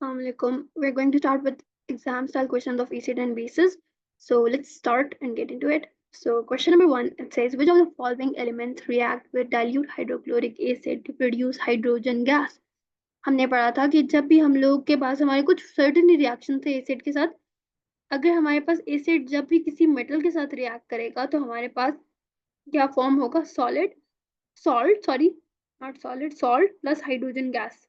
Assalamualaikum. We're going to start with exam style questions of acid and bases. So let's start and get into it. So question number one, it says which of the following elements react with dilute hydrochloric acid to produce hydrogen gas? हमने पढ़ा था कि जब भी हम लोग के पास हमारे कुछ सर्टेन रिएक्शन थे एसिड के साथ, अगर हमारे पास एसिड जब भी किसी मेटल के साथ रिएक्ट करेगा तो हमारे पास क्या फॉर्म होगा? Salt plus hydrogen gas.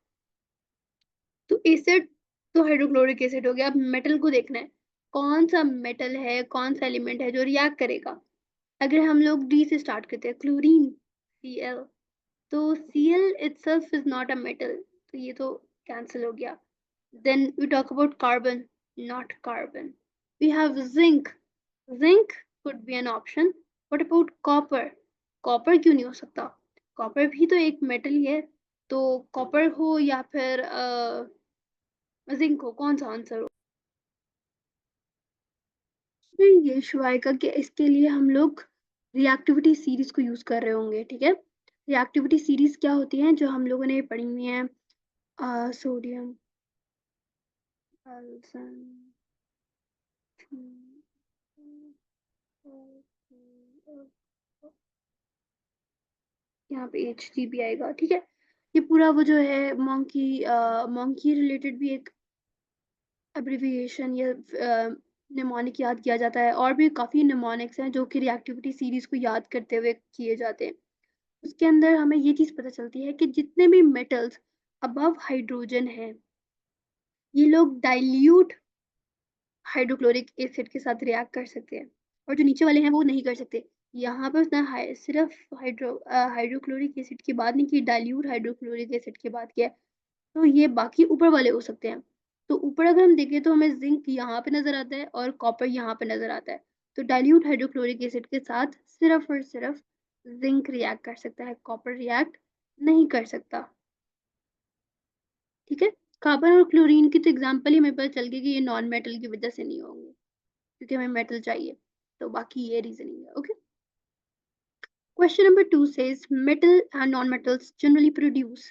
तो एसिड तो हाइड्रोक्लोरिक एसिड हो गया। अब मेटल को देखना है, कौन सा मेटल है, कौन सा एलिमेंट है जो रिएक्ट करेगा। अगर हम लोग डी से स्टार्ट करते हैं, क्लोरीन, Cl, तो Cl itself is not a metal, तो ये तो कैंसिल हो गया। Then we talk about carbon, not carbon. We have zinc could be an option. What about copper? Copper क्यों नहीं हो सकता? कॉपर भी तो एक मेटल ही है। तो कॉपर हो या फिर जिंक हो, कौन सा आंसर हो? ये शिवायका कि इसके लिए हम लोग रिएक्टिविटी सीरीज को यूज कर रहे होंगे। ठीक है, रिएक्टिविटी सीरीज क्या होती है जो हम लोगों ने पढ़ी हुई है? सोडियम, यहाँ पे HG आएगा। ठीक है, ये पूरा वो जो है मॉन्की रिलेटेड भी एक एब्रिविएशन या निमोनिक याद किया जाता है, और भी काफ़ी निमोनिक्स हैं जो कि रिएक्टिविटी सीरीज को याद करते हुए किए जाते हैं। उसके अंदर हमें ये चीज़ पता चलती है कि जितने भी मेटल्स अबव हाइड्रोजन हैं, ये लोग डाइल्यूट हाइड्रोक्लोरिक एसिड के साथ रिएक्ट कर सकते हैं, और जो नीचे वाले हैं वो नहीं कर सकते। यहाँ पर उसने सिर्फ हाइड्रोक्लोरिक एसिड की बात नहीं की, डाइल्यूट हाइड्रोक्लोरिक एसिड की बात किया है। तो ये बाकी ऊपर वाले हो सकते हैं। तो ऊपर अगर हम देखें तो हमें जिंक यहाँ पे नजर आता है और कॉपर यहाँ पे नजर आता है। तो डाइल्यूट हाइड्रोक्लोरिक एसिड के साथ सिर्फ और सिर्फ जिंक रिएक्ट कर सकता है, कॉपर रिएक्ट नहीं कर सकता। ठीक है, कार्बन और क्लोरीन की तो एग्जाम्पल ही हमें पता चल गया कि ये नॉन मेटल की वजह से नहीं होंगे, क्योंकि हमें मेटल चाहिए। तो बाकी ये रीजनिंग है। Okay, question number 2 says metal and non-metals generally produce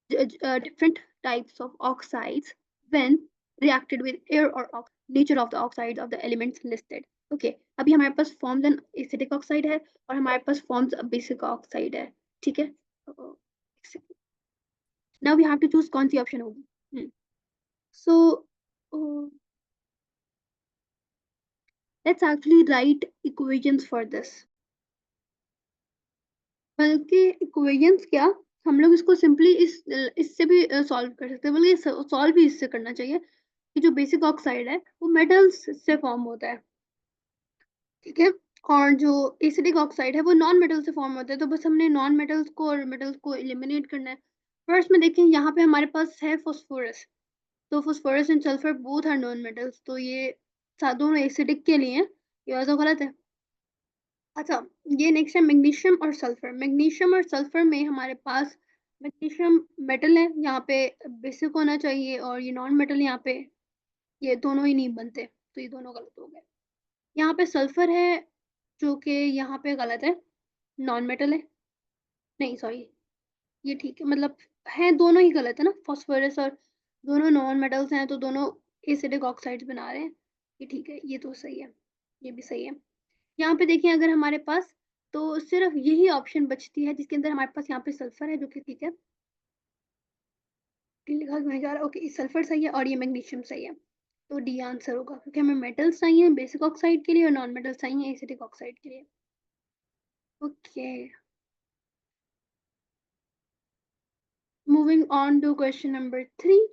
different types of oxides when reacted with air or nature of the oxides of the elements listed. Okay, अभी हमारे पास forms an acidic oxide है और हमारे पास forms a basic oxide है। ठीक है, now we have to choose कौन सी option होगी। So uh, let's actually write equations for this। बल्कि इक्वेशंस क्या, हम लोग इसको सिंपली इससे भी सॉल्व कर सकते हैं, बल्कि सॉल्व भी इससे करना चाहिए कि जो बेसिक ऑक्साइड है वो मेटल्स से फॉर्म होता है। ठीक है, और जो एसिडिक ऑक्साइड है वो नॉन मेटल से फॉर्म होता है। तो बस हमने नॉन मेटल्स को और मेटल्स को एलिमिनेट करना है। फर्स्ट में देखें, यहाँ पे हमारे पास है फॉस्फोरस, तो phosphorus and sulphur both are non metals, तो ये दोनों एसिडिक के लिए हैं, ये तो गलत है। अच्छा, ये नेक्स्ट है मैग्नीशियम और सल्फर। मैग्नीशियम और सल्फर में हमारे पास मैग्नीशियम मेटल है, यहाँ पे बेसिक होना चाहिए, और ये नॉन मेटल, यहाँ पे ये दोनों ही नहीं बनते, तो ये दोनों गलत हो गए। यहाँ पे सल्फर है जो कि यहाँ पे गलत है, नॉन मेटल है। नहीं सॉरी, ये ठीक है, मतलब है दोनों ही गलत है ना, फॉस्फोरस और दोनों नॉन मेटल्स हैं, तो दोनों एसिडिक ऑक्साइड्स बना रहे हैं। ये ठीक है, ये तो सही है, ये भी सही है। यहाँ पे देखिए, अगर हमारे पास तो सिर्फ यही ऑप्शन बचती है जिसके अंदर हमारे पास यहाँ पे सल्फर है, जो कि ठीक है, लिखा नहीं जा रहा। ओके, सल्फर सही है और ये मैग्नीशियम सही है, तो डी आंसर होगा, क्योंकि हमें मेटल्स चाहिए बेसिक ऑक्साइड के लिए और नॉन मेटल्स चाहिए एसिडिक ऑक्साइड के लिए। Okay, moving on to question number 3।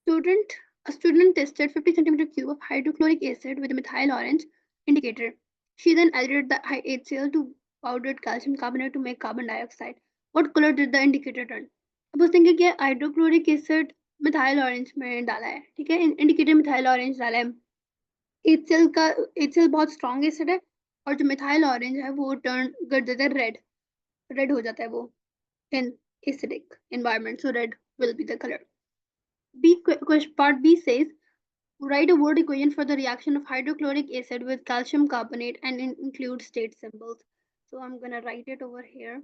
Student, a student tested 50 centimeter cube of hydrochloric acid with a methyl orange indicator. She then added the HCl to powdered calcium carbonate to make carbon dioxide. What color did the indicator turn? अब उस दिन क्या किया, hydrochloric acid methyl orange में डाला है। ठीक है, इंडिकेटर मिथाइल ऑरेंज डाला है। HCl बहुत स्ट्रॉन्ग एसिड है, और जो मिथाइल ऑरेंज है वो टर्न कर देता है रेड, रेड हो जाता है वो in acidic environment, so red will be the color. Part B says write a word equation for the reaction of hydrochloric acid with calcium carbonate and include state symbols. So I'm gonna write it over here.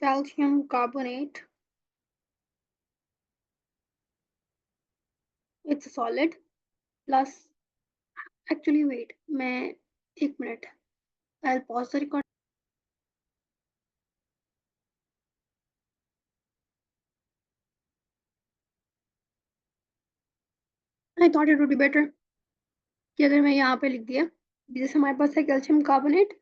calcium carbonate, it's a solid, plus actually wait, मैं एक minute, I'll pause the record. I thought it would be better कि अगर मैं यहाँ पे लिख दिया, जैसे हमारे पास है कैल्शियम कार्बोनेट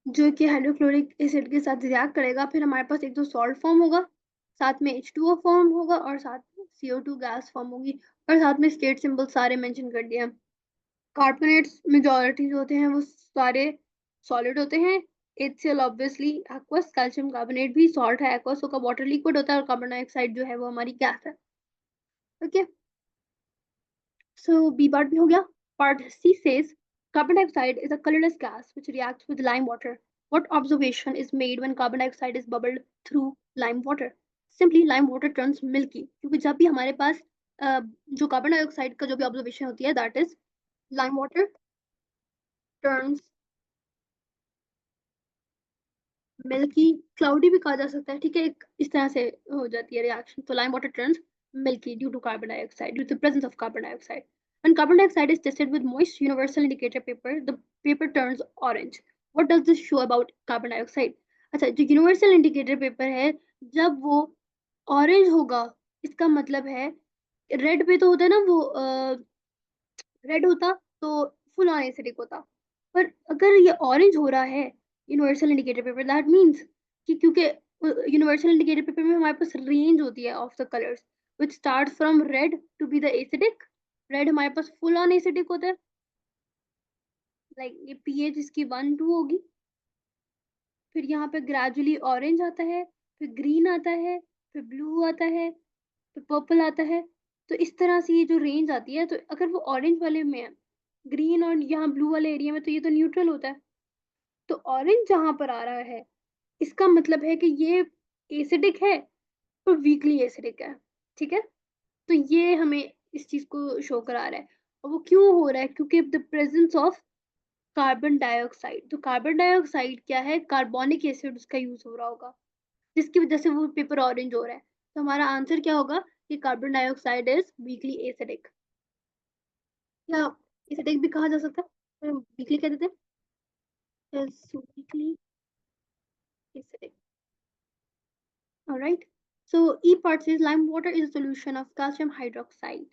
जो कि हाइड्रोक्लोरिक एसिड के साथ रिएक्ट करेगा, फिर हमारे पास एक तो सॉल्ट फॉर्म होगा, साथ में H2O फॉर्म होगा और साथ में CO2 गैस फॉर्म होगी, और साथ में स्टेट सिंबल सारे मेंशन कर दिए हैं। कार्बोनेट्स मेजॉरिटी जो होते हैं वो सारे सॉलिड होते हैं। HCl obviously aqueous, calcium carbonate भी सॉल्ट है, एक्वस का वाटर लिक्विड होता है, और कार्बन डाइऑक्साइड जो है वो हमारी गैस है। ओके, सो बी पार्ट भी हो गया। Part she says carbon dioxide is a colorless gas which reacts with lime water. What observation is made when carbon dioxide is bubbled through lime water? Simply lime water turns milky, क्योंकि जब भी हमारे पास जो carbon dioxide का जो भी observation होती है that is lime water turns milky, cloudy भी कहा जा सकता है, ठीक है, एक इस तरह से हो जाती है रिएक्शन। तो lime water turns milky due to carbon dioxide, due to presence of carbon dioxide. When carbon dioxide is tested with moist universal indicator paper, the paper turns orange. What does this show about carbon dioxide? अच्छा, जो universal indicator paper है, जब वो orange होगा, इसका मतलब है red पे तो होता है ना वो रेड होता तो फुल ऑन एसिडिक होता, पर अगर ये ऑरेंज हो रहा है universal indicator paper, that means कि क्योंकि यूनिवर्सल इंडिकेटर पेपर में हमारे पास रेंज होती है of the colours which start from red to be the acidic. Red हमारे पास फुल ऑन एसिडिक होता है, लाइक ये पीएच इसकी 1-2 होगी, फिर यहाँ पे ग्रेजुअली ऑरेंज आता है, फिर ग्रीन आता है, फिर ब्लू आता है, फिर पर्पल आता है। तो इस तरह से ये जो रेंज आती है, तो अगर वो ऑरेंज वाले में है, ग्रीन और यहाँ ब्लू वाले एरिया में, तो ये तो न्यूट्रल होता है। तो ऑरेंज जहां पर आ रहा है, इसका मतलब है कि ये एसिडिक है, और वीकली एसिडिक है, ठीक है। तो ये हमें इस चीज को शो करा रहा है। और वो क्यों हो रहा है? क्योंकि the presence of carbon dioxide. तो कार्बन डाइऑक्साइड क्या है? कार्बोनिक एसिड उसका यूज हो रहा होगा, जिसकी वजह से वो पेपर ऑरेंज हो रहा है। तो हमारा आंसर क्या होगा कि carbon dioxide is weakly acidic, या एसिडिक भी कहा जा सकता है, वीकली कह देते हैं, is weakly acidic. Alright. So E part says lime water is a solution of calcium hydroxide.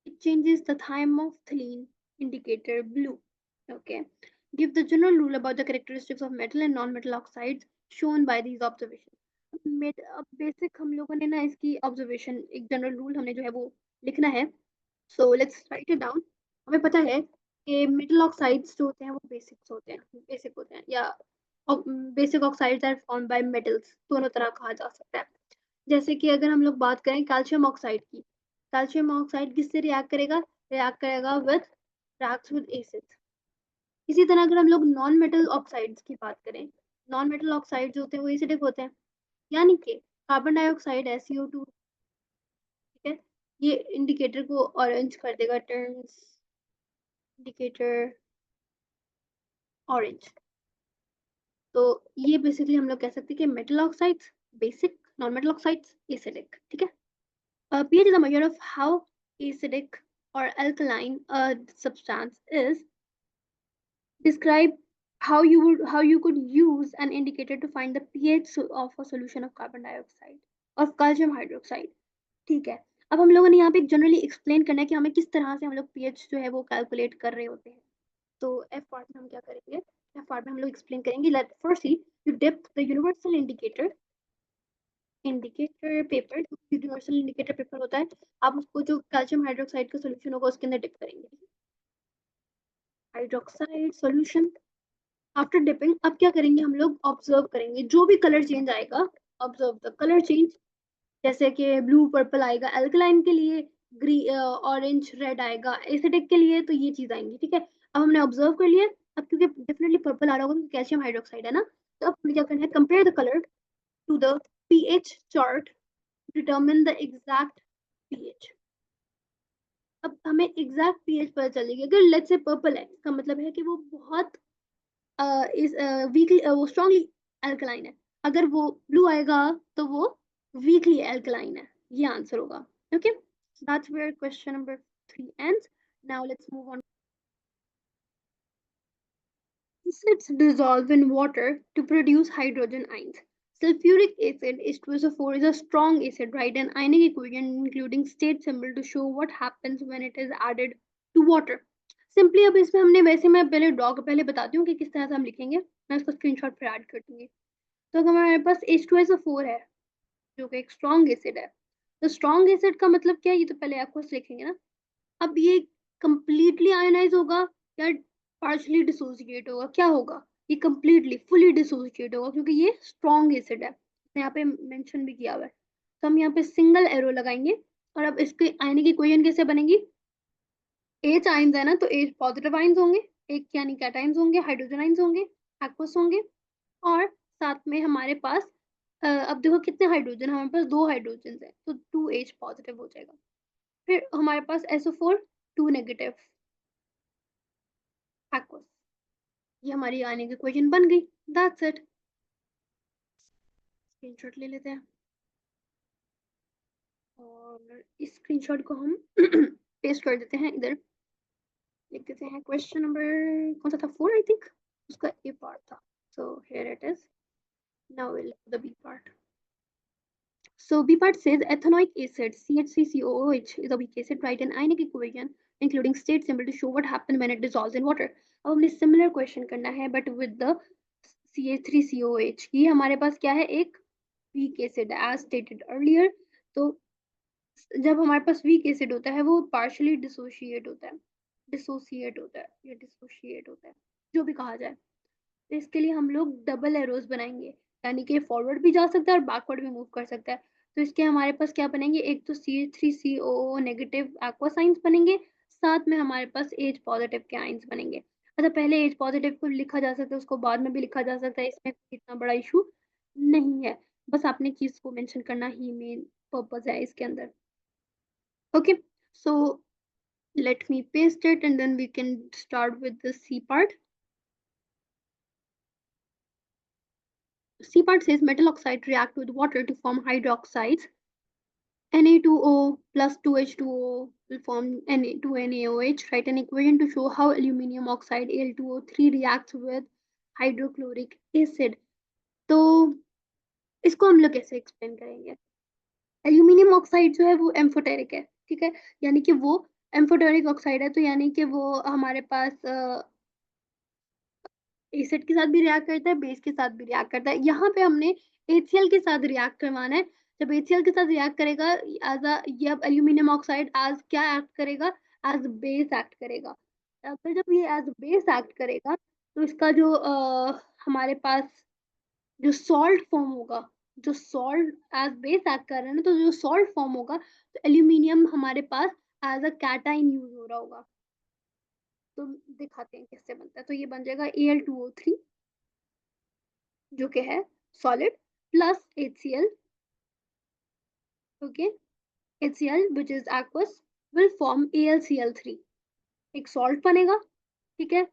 It changes the thiamophthalene indicator blue. Okay. Give the general rule about the characteristics of metal and non-metal oxides shown by these observations. अब basic हम लोगों ने ना इसकी observation, एक general rule हमने जो है वो लिखना है। So let's write it down. हमें पता है कि मेटल ऑक्साइड्स जो होते हैं वो बेसिक्स होते हैं, बेसिक होते हैं, या basic oxides are formed by metals, दोनों तरह कहा जा सकता है। जैसे कि अगर हम लोग बात करें कैल्शियम ऑक्साइड की, कैल्शियम ऑक्साइड किससे रिएक्ट करेगा? रिएक्ट करेगा विद, रिएक्ट्स विद एसिड्स। इसी तरह अगर हम लोग नॉन मेटल ऑक्साइड्स की बात करें, नॉन मेटल ऑक्साइड जो होते हैं वो एसिडिक होते हैं, यानी कि कार्बन डाइऑक्साइड है CO2, ठीक है, ये इंडिकेटर को ऑरेंज कर देगा, टर्न्स इंडिकेटर ऑरेंज। तो ये बेसिकली हम लोग कह सकते हैं कि metal oxides basic, non metal oxides acidic, ठीक है। pH is a measure of how acidic or alkaline a substance is. Describe how you could use an indicator to find the pH of a solution of carbon dioxide of calcium hydroxide. ठीक है, अब हम लोगों ने यहाँ पे generally explain करना है कि हमें किस तरह से हम लोग pH जो है वो कैलकुलेट कर रहे होते हैं। तो एफ पार्ट में हम क्या करेंगे? एफ पार्ट में हम लोग एक्सप्लेन करेंगे। Let firstly you dip the universal indicator paper, universal indicator paper होता है, आप उसको जो कैल्शियम हाइड्रोक्साइड का सोल्यूशन होगा उसके अंदर डिप करेंगे, हाइड्रोक्साइड सोल्यूशन। आफ्टर डिपिंग अब क्या करेंगे हम लोग? ऑब्जर्व करेंगे जो भी कलर चेंज आएगा, ऑब्जर्व द कलर चेंज। जैसे कि ब्लू पर्पल आएगा एल्कलाइन के लिए, ग्रीन ऑरेंज रेड आएगा एसिडिक के लिए, तो ये चीज आएंगी, ठीक है। अब हमने ऑब्जर्व कर लिया। अब क्योंकि डेफिनेटली पर्पल आ रहा होगा क्योंकि कैल्शियम हाइड्रोक्साइड है ना, तो अब हमें क्या करना है? Compare the colour to the pH chart, determine the exact pH। अब हमें एग्जैक्ट pH पता चलेगी। अगर लेट्स से पर्पल है, इसका मतलब है कि वो बहुत इस वीकली वो स्ट्रांगली अल्कलाइन है। अगर वो ब्लू आएगा तो वो वीकली एल्कलाइन है, ये आंसर होगा। Okay, that's where question number 3 ends. Now let's move on. Acids dissolve in water to produce hydrogen ions. Sulfuric acid H2SO4 is a strong acid. Write an ionic equation including state symbol to show what happens when it is added to water. Simply अब इसमें हमने वैसे मैं पहले draw पहले बताती हूँ कि किस तरह से हम लिखेंगे, मैं इसको स्क्रीनशॉट फिर ऐड कर दूंगी। तो अगर हमारे पास H2SO4 है जो कि एक स्ट्रॉन्ग एसिड है, तो स्ट्रॉन्ग एसिड का मतलब क्या है, ये तो पहले आपको लिखेंगे ना। अब ये कंप्लीटली आयोनाइज होगा या पार्शली डिसोसिएट होगा, क्या होगा, ये कंप्लीटली फुली डिसोसिएट होगा क्योंकि ये स्ट्रॉन्ग एसिड है, यहाँ पे मेंशन भी किया हुआ है। तो हम यहाँ पे सिंगल एरो लगाएंगे। और अब इसके आयनिक इक्वेशन कैसे बनेगी, एच आइंस है ना, तो एच पॉजिटिव आइंस होंगे, एक यानी कैटाइंस होंगे, हाइड्रोजन आइंस होंगे, एक्वस होंगे। और साथ में हमारे पास अब देखो कितने हाइड्रोजन, हमारे पास दो हाइड्रोजन है तो 2H पॉजिटिव हो जाएगा। फिर हमारे पास SO4 2 नेगेटिव एक्वस। ये हमारी आने की इक्वेशन बन गई। That's it. स्क्रीनशॉट ले लेते हैं और इस स्क्रीनशॉट को हम पेस्ट कर देते हैं इधर। लिख देते हैं क्वेश्चन नंबर कौन सा था, 4 आई थिंक, उसका ए पार्ट था। So here it is. Now will the B part. So B part says ethanoic acid CH3COOH is a weak acid. Write an ionic equation including state symbol to show what happens when it dissolves in water. अब हमने similar question करना है but with the CH3COH. ये हमारे पास क्या है, एक weak acid as stated earlier. तो जब हमारे पास weak acid होता है वो partially dissociate होता है, dissociate होता है या dissociate होता है, जो भी कहा जाए। तो इसके लिए हम लोग डबल एरोज बनाएंगे, यानी कि फॉरवर्ड भी जा सकता है और बैकवर्ड भी मूव कर सकता है। तो इसके हमारे पास क्या बनेंगे, एक तो CH3COO नेगेटिव एक्वा साइंस बनेंगे, साथ में हमारे पास एच पॉजिटिव के आइंस बनेंगे। अच्छा, पहले एच पॉजिटिव को लिखा जा सकता है, उसको बाद में भी लिखा जा सकता है, इसमें इतना बड़ा इशू नहीं है, बस आपने चीज को मेंशन करना ही मेन पर्पज है इसके अंदर। Okay, so let me paste it and then we can start with the C part. C part says metal oxide react with water to form hydroxides. Na2O plus 2H2O will form Na2NaOH. Write an equation to show how aluminium oxide Al2O3 reacts with hydrochloric acid. तो इसको हम लोग कैसे explain करेंगे, aluminium oxide जो है वो amphoteric है, ठीक है, यानी कि वो एम्फोटेरिक ऑक्साइड है, तो यानी कि वो हमारे पास एसिड के साथ भी रिएक्ट करता है, बेस के साथ भी रिएक्ट करता है। यहाँ पे हमने HCl के साथ रिएक्ट करवाना है। जब HCl के साथ रिएक्ट करेगा एज अ, ये अब एल्यूमिनियम ऑक्साइड एज क्या एक्ट करेगा, एज बेस एक्ट करेगा। फिर जब ये एज बेस एक्ट करेगा तो इसका जो हमारे पास जो सॉल्ट फॉर्म होगा, जो सॉल्ट एज बेस एक्ट कर रहा है ना, तो जो सॉल्ट फॉर्म होगा तो एल्यूमिनियम हमारे पास एज अ कैटाइन यूज हो रहा होगा। तो दिखाते हैं कैसे बनता है। तो ये बन जाएगा Al2O3 जो कि है solid plus HCl, okay, HCl which is aqueous will form AlCl3, एक सॉल्ट बनेगा, ठीक है,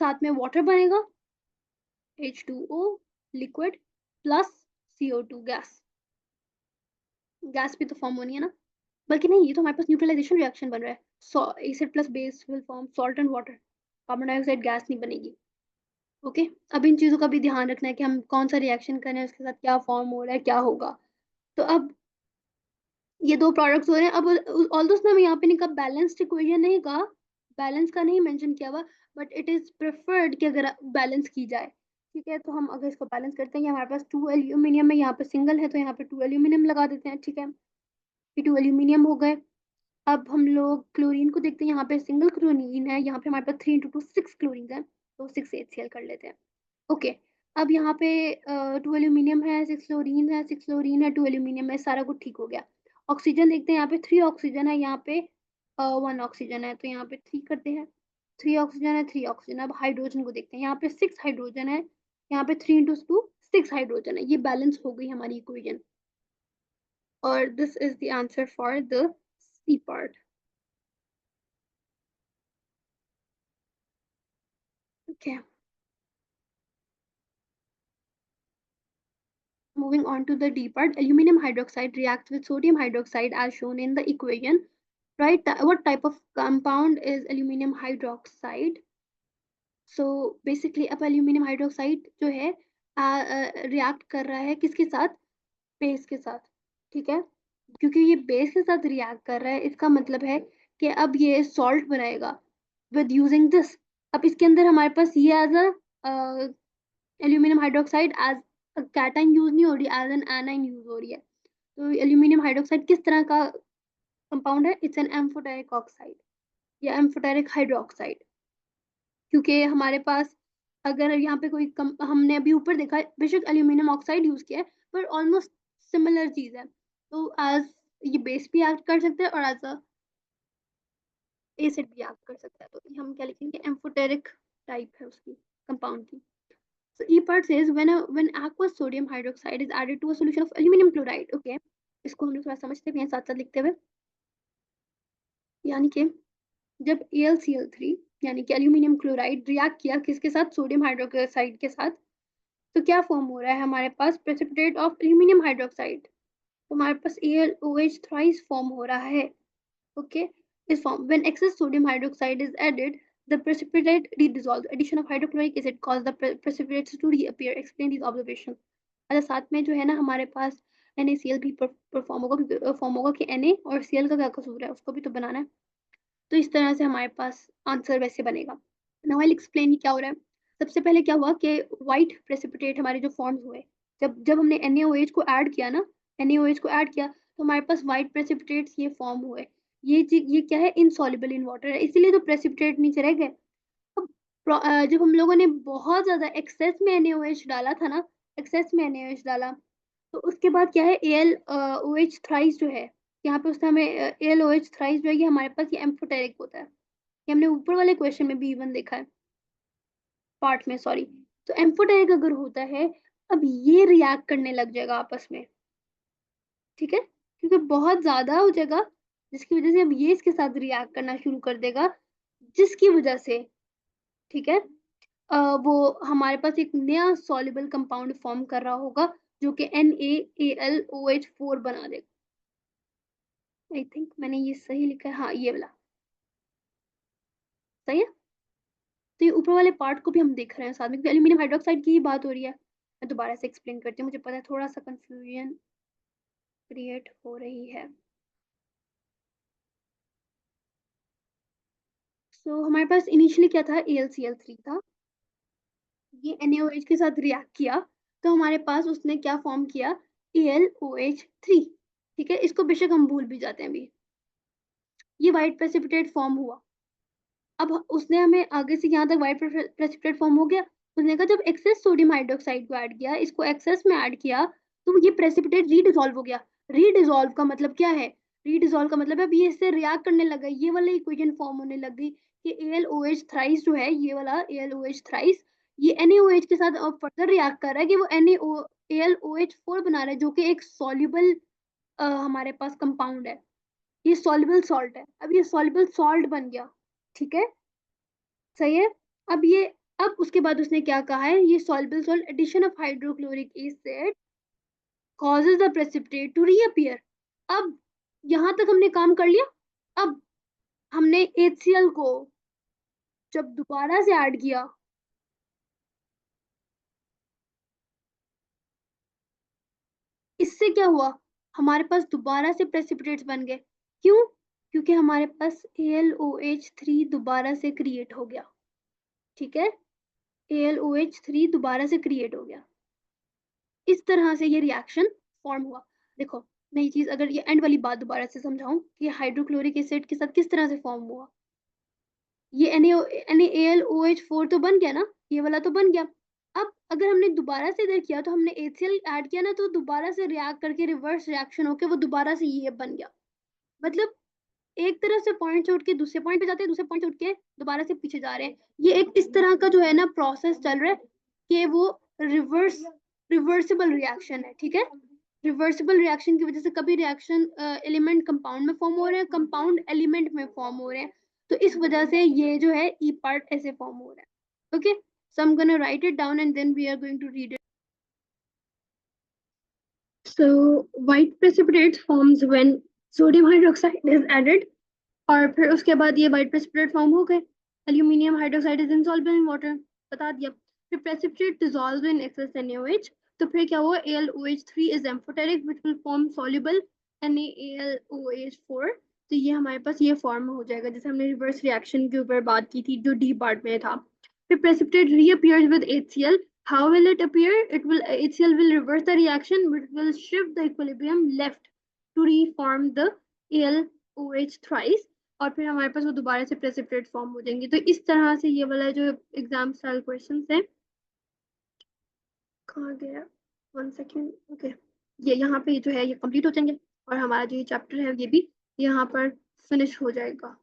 साथ में वाटर बनेगा H2O liquid plus CO2 gas, gas भी तो फॉर्म होनी है ना, बल्कि नहीं, ये तो हमारे पास न्यूट्रलाइजेशन रिएक्शन बन रहा है। सो acid plus base will form salt and water, carbon dioxide gas नहीं बनेगी। ओके, अब इन चीजों का भी ध्यान रखना है कि हम कौन सा रिएक्शन कर रहे हैं, उसके साथ क्या फॉर्म हो रहा है, क्या होगा। तो अब ये दो प्रोडक्ट्स हो रहे हैं। अब ऑल्दो उसने हमें यहाँ पे नहीं कहा बैलेंस्ड इक्वेशन, नहीं कहा, बैलेंस का नहीं मेंशन किया हुआ, बट इट इज प्रेफर्ड कि अगर बैलेंस की जाए, ठीक है। तो हम अगर इसको बैलेंस करते हैं, हमारे पास 2 एल्यूमिनियम है, यहाँ पे सिंगल है तो यहाँ पे 2 एल्यूमिनियम लगा देते हैं, ठीक है, ये 2 एल्यूमिनियम हो गए। अब हम लोग क्लोरीन को देखते हैं, यहाँ पे सिंगल क्लोरीन है, यहाँ पे हमारे पास 3 × 2 6 क्लोरीन है, तो 6 HCl कर लेते हैं। ओके, अब यहाँ पे 2 एल्यूमिनियम है, 6 क्लोरीन है, 6 क्लोरीन है, 2 एल्यूमिनियम है, सारा कुछ ठीक हो गया। ऑक्सीजन देखते हैं, यहाँ पे 3 ऑक्सीजन है, यहाँ पे 1 ऑक्सीजन है, तो यहाँ पे 3 करते हैं, 3 ऑक्सीजन है, 3 ऑक्सीजन। अब हाइड्रोजन को देखते हैं, यहाँ पे 6 हाइड्रोजन है, यहाँ पे 3 × 2 6 हाइड्रोजन है, ये बैलेंस हो गई हमारी इक्वेशन। और this is the answer for the C part. Okay, moving on to the D part, aluminum hydroxide reacts with sodium hydroxide as shown in the equation. Right? What type of compound is aluminum hydroxide? So basically अब aluminum hydroxide जो है react कर रहा है किसके साथ? Base के साथ, ठीक है? क्योंकि ये बेस के साथ रिएक्ट कर रहा है, इसका मतलब है कि अब ये सॉल्ट बनाएगा विद यूजिंग दिस। अब इसके अंदर हमारे पास ये as a aluminium hydroxide as a cation use नहीं हो रही, एज एन एनाइन यूज हो रही है। तो एल्यूमिनियम हाइड्रोक्साइड किस तरह का कंपाउंड है? इट्स एन एम्फोटेरिक ऑक्साइड या एम्फोटेरिक हाइड्रोक्साइड। क्योंकि हमारे पास अगर यहाँ पे कोई हमने अभी ऊपर देखा है, बेशक एल्यूमिनियम ऑक्साइड यूज किया है पर ऑलमोस्ट सिमिलर चीज है। तो एज ये बेस भी एक्ट कर सकता है और एज अ एसिड भी एक्ट कर सकता है। तो हम क्या लिखेंगे? एम्फोटेरिक टाइप है उसकी कंपाउंड की। So E part says when aqueous sodium hydroxide is added to a solution of aluminum chloride. Okay, इसको हम लोग थोड़ा समझते हैं साथ साथ लिखते हुए। यानी कि जब AlCl3 यानी कि एल्यूमिनियम क्लोराइड रिएक्ट किया किसके साथ? सोडियम हाइड्रोक्साइड के साथ, तो क्या फॉर्म हो रहा है हमारे पास? Precipitate of aluminium hydroxide. तो हमारे पास AlOH थ्राइस फॉर्म हो रहा है। ओके, इस form when excess sodium hydroxide is added, the precipitate redissolves. Addition of hydrochloric acid cause the precipitates to reappear. Explain these observations. अच्छा, साथ में जो है ना हमारे पास NaCl भी परफॉर्म होगा, फॉर्म होगा कि Na और Cl का क्या कसूर है, उसको भी तो बनाना है। तो इस तरह से हमारे पास आंसर वैसे बनेगा। नाउ आई एक्सप्लेन क्या हो रहा है। सबसे पहले क्या हुआ कि व्हाइट प्रेसिपिटेट हमारे जो फॉर्म्स हुए, जब जब हमने NaOH को ऐड किया ना, NaOH को ऐड किया तो हमारे पास व्हाइट प्रेसिपिटेट्स ये फॉर्म हुए। ये क्या है? इनसॉल्युबल इन वाटर है, इसीलिए तो प्रेसिपिटेट नीचे रह गए। अब जब हम लोगों ने बहुत ज्यादा एक्सेस में NaOH डाला था ना, एक्सेस में NaOH डाला, तो उसके बाद क्या है? AlOH थ्राइस जो है, यहाँ पे उसने हमें AlOH थ्राइस जो है ये हमारे पास ये एम्फोटेरिक होता है। ये हमने ऊपर वाले क्वेश्चन में भी इवन देखा है, पार्ट में, सॉरी। तो एम्फोटेरिक अगर होता है, अब ये रिएक्ट करने लग जाएगा आपस में, ठीक है? क्योंकि बहुत ज्यादा हो जाएगा, जिसकी वजह से अब ये इसके साथ रिएक्ट करना शुरू कर देगा, जिसकी वजह से, ठीक है, वो हमारे पास एक नया सॉल्युबल कंपाउंड फॉर्म कर रहा होगा जो कि NaAlOH4 बना देगा। आई थिंक मैंने ये सही लिखा है, हाँ ये वाला सही है। तो ये ऊपर वाले पार्ट को भी हम देख रहे हैं साथ में, क्योंकि एल्यूमिनियम हाइड्रोक्साइड की ही बात हो रही है। मैं दोबारा से एक्सप्लेन करती हूँ, मुझे पता है थोड़ा सा कंफ्यूजन क्रिएट हो रही है। हमारे पास इनिशियली क्या था? AlCl3 था, ये NaOH के साथ रिएक्ट किया तो हमारे पास उसने क्या फॉर्म किया? AlOH3, ठीक है? इसको बेशक हम भूल भी जाते हैं अभी। ये व्हाइट प्रेसिपिटेट फॉर्म हुआ। अब उसने हमें आगे से यहाँ तक व्हाइट प्रेसिपिटेट फॉर्म हो गया। उसने कहा जब एक्सेस सोडियम हाइड्रोक्साइड को ऐड किया, इसको एक्सेस में ऐड किया, तो ये प्रेसिपिटेट रीडिसॉल्व हो गया। रीडिसॉल्व का मतलब क्या है? रीडिसॉल्व का मतलब अब ये इससे रिएक्ट करने लगा, ये वाला इक्वेशन फॉर्म होने लग गई कि AlOH थ्राइस जो है, ये वाला AlOH थ्राइस, ये NaOH के साथ अब फर्दर रिएक्ट कर रहा है कि वो AlOH4 बना रहा है, जो कि एक सॉल्युबल हमारे पास कंपाउंड है। ये सॉल्युबल सॉल्ट है, अब ये सॉल्युबल सॉल्ट बन गया, ठीक है? सही है। अब उसके बाद उसने क्या कहा है? ये soluble salt addition of hydrochloric acid causes the precipitate to reappear। अब यहां तक हमने काम कर लिया। अब हमने HCl को जब दोबारा से ऐड किया, इससे क्या हुआ? हमारे पास दोबारा से प्रेसिपिटेट्स बन गए। क्यों? क्योंकि हमारे पास AlOH3 दोबारा से क्रिएट हो गया, ठीक है? AlOH3 दोबारा से क्रिएट हो गया, इस तरह से ये रिएक्शन फॉर्म हुआ। देखो, नई चीज, अगर ये एंड वाली बात दोबारा से समझाऊं कि हाइड्रोक्लोरिक एसिड के साथ किस तरह से फॉर्म हुआ, ये NaAlOH4 तो बन गया ना, ये वाला तो बन गया। अब अगर हमने दोबारा से इधर किया तो हमने HCl ऐड किया ना, तो दोबारा से रिएक्ट करके रिवर्स रिएक्शन होके वो दोबारा से ये बन गया। मतलब एक तरह से पॉइंट से उठ के दूसरे पॉइंट पे जाते हैं, दूसरे पॉइंट से उठ के दोबारा से पीछे जा रहे हैं। ये एक इस तरह का जो है ना प्रोसेस चल रहा है कि वो रिवर्सिबल रिएक्शन है, ठीक है? रिवर्सिबल रिएक्शन की वजह से कभी रिएक्शन एलिमेंट कंपाउंड में फॉर्म हो रहे हैं, कंपाउंड एलिमेंट में फॉर्म हो रहे हैं। तो इस वजह से ये जो है ई पार्ट ऐसे फॉर्म हो रहा है। Okay, so I am gonna write it down and then we are going to read it. So white precipitate forms when sodium hydroxide is added, और फिर उसके बाद ये white precipitate फॉर्म हो गए. Aluminium hydroxide is insoluble in water, बता दिया. फिर precipitate dissolves in excess NaOH. तो फिर क्या हुआ, AlOH3 is amphoteric which will form soluble NaAlOH4. तो ये हमारे पास ये फॉर्म हो जाएगा जैसे हमने रिवर्स रिएक्शन के ऊपर बात की थी जो डी पार्ट में था. फिर precipitate reappears with HCl. How will it appear? HCl will reverse the reaction but will shift the equilibrium left to reform the AlOH thrice. और फिर हमारे पास वो दोबारा से प्रेसिपिटेट फॉर्म हो जाएंगे. तो इस तरह से ये वाला जो एग्जाम स्टाइल क्वेश्चन है, कहाँ गया, 1 सेकेंड, ओके, ये यहाँ पे जो है ये कंप्लीट हो जाएंगे और हमारा जो ये चैप्टर है ये भी यहाँ पर फिनिश हो जाएगा.